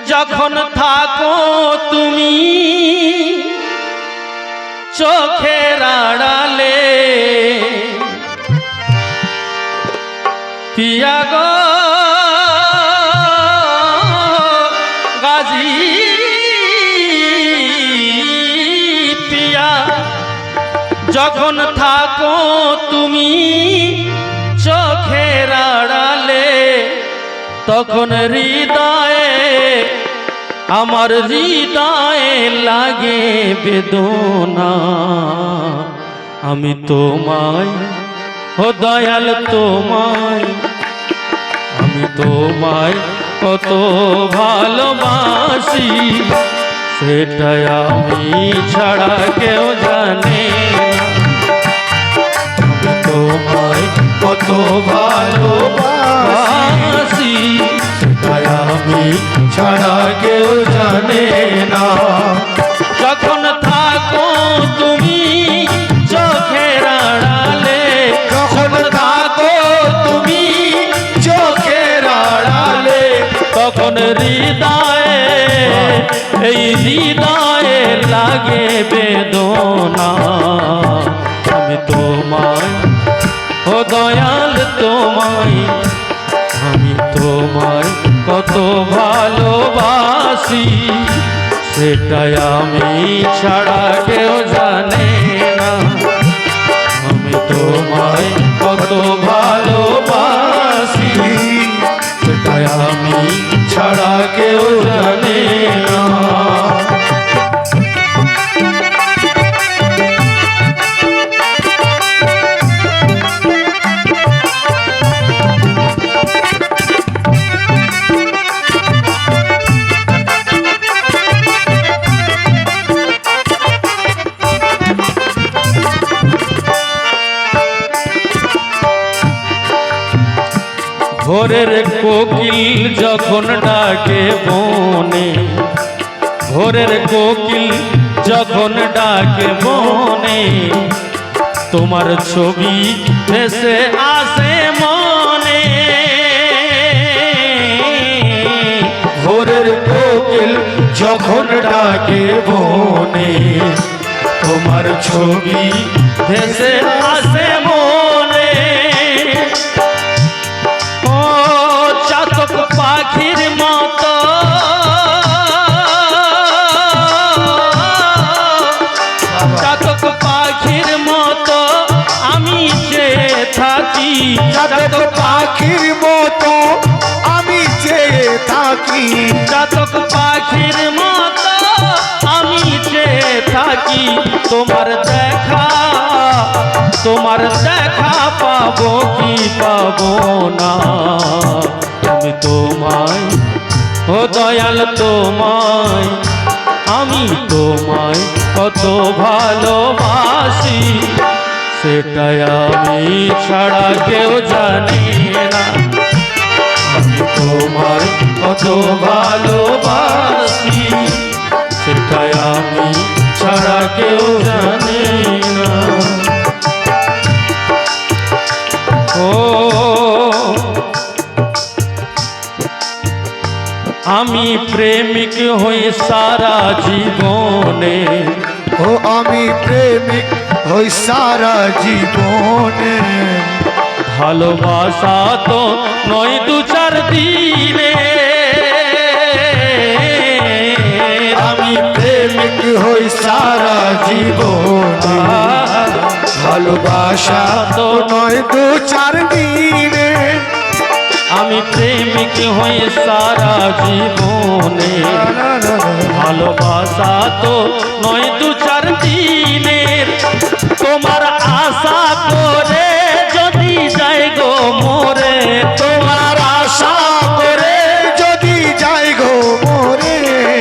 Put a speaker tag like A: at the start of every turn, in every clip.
A: যখন থাকো তুমি চোখের আড়ালে পিয়া গো গাজী পিয়া যখন থাকো তুমি চোখের আড়ালে তখন হৃদয়ে আমার হৃদয়ে লাগে বেদনা আমি তোমায় ও দয়াল তোমায় আমি তোমায় কত ভালোবাসি সেটাই আমি ছাড়া কেউ জানে আমি তোমায় কত ভালোবাসি সেটাই আমি ছাড়া কেউ জানে না যখন থাকো তুমি চোখের আড়ালে যখন থাকো তুমি চোখের আড়ালে তখন হৃদয়ে এই হৃদয়ে লাগে বেদনা আমি তোমায় ও দয়াল তোমায় আমি তোমায় কত ভালোবাসি সেটাই আমি ছাড়া কেউ জানে না আমি তোমায় কত ভালোবাসি সেটাই আমি ছাড়া কেউ জানে না ভোরের কোকিল যখন ডাকে বনে ভোরের কোকিল যখন ডাকে বনে তোমার ছবি ভেসে আসে মনে ভোরের কোকিল যখন ডাকে বনে তোমার ছবি ভেসে আসে মনে পাখির মতো চাতক পাখির মতো আমি চেয়ে থাকি
B: চাতক পাখির মতো আমি চেয়ে থাকি
A: চাতক পাখির মতো আমি চেয়ে থাকি তোমার দেখা পাবো কি পাবো না আমি তোমায় ও দয়াল তোমায় আমি তোমায় কত ভালোবাসি সেটাই আমি ছাড়া কেউ জানি না আমি তোমায় কত ভালোবাসি সেটাই আমি ছাড়া কেউ জানি না ও আমি প্রেমিক হই সারা জীবনে
B: ও আমি প্রেমিক হই সারা জীবনে
A: ভালোবাসা তো নয় দু চার দিনে
B: আমি প্রেমিক হই সারা জীবনে ভালোবাসা তো নয় দু চার দিনে
A: আমি প্রেমিক হই সারা জীবনে ভালোবাসা তো নয় দু চার দিনের তোমার আশা করে যদি যাই গো মোরে
B: তোমার আশা করে যদি যাই গো মোরে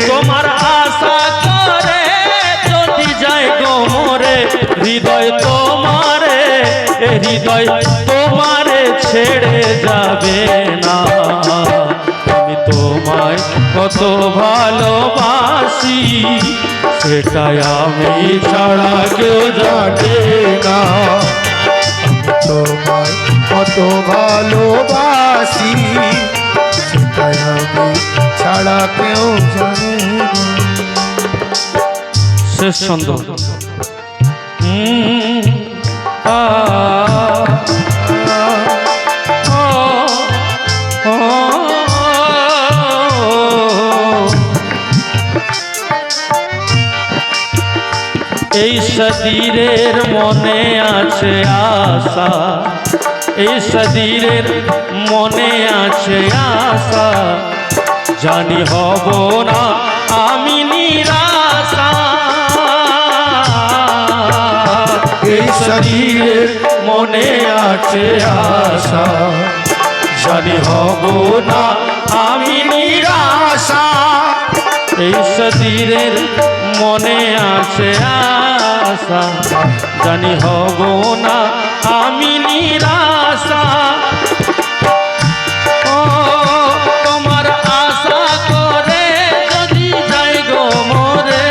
A: তোমার আশা করে যদি যাই গো মোরে হৃদয় তোমারে ছেড়ে যাবে না আমি তোমায় কত ভালোবাসি সেটাই আমি ছাড়া কেউ জানে না
B: তোমায় কত ভালোবাসি সেটাই আমি ছাড়া কেউ
A: শেষ ছন্দ। আ, ও, ও, এই সদীরের মনে আছে আশা, এই সদীরের মনে আছে আশা, জানি হব না আমি নিরাশা।
B: এই শরীরের মনে আছে আশা,
A: জানি হব না আমি নিরাশা। এই সদীরের মনে আছে আশা, জানি হব না আমি নিরাশা। ও তোমার আশা করে যদি যাই গো মোরে,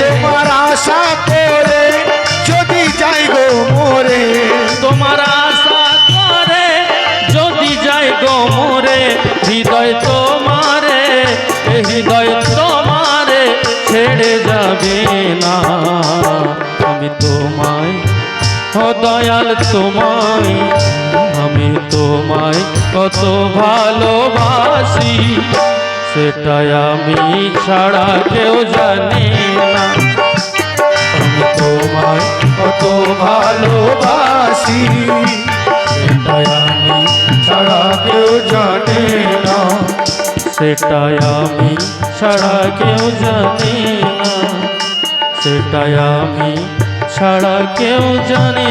B: তোমার আশা করে যদি যাই গো মোরে,
A: তোমার আশা করে যদি যাই গো মোরে, হৃদয় তোমারে, হৃদয় তোমারে ছেড়ে যাবে না। আমি তোমায়, ও দয়াল তোমায়, আমি তোমায় কত ভালোবাসি, সেটাই আমি ছাড়া কেউ জানে না।
B: আমি তোমায় কত ভালোবাসি, সেটাই আমি ছাড়া কেউ জানে না।
A: সেটাই আমি ছাড়া কেউ জানে না, সেটাই আমি ছাড়া কেউ জানে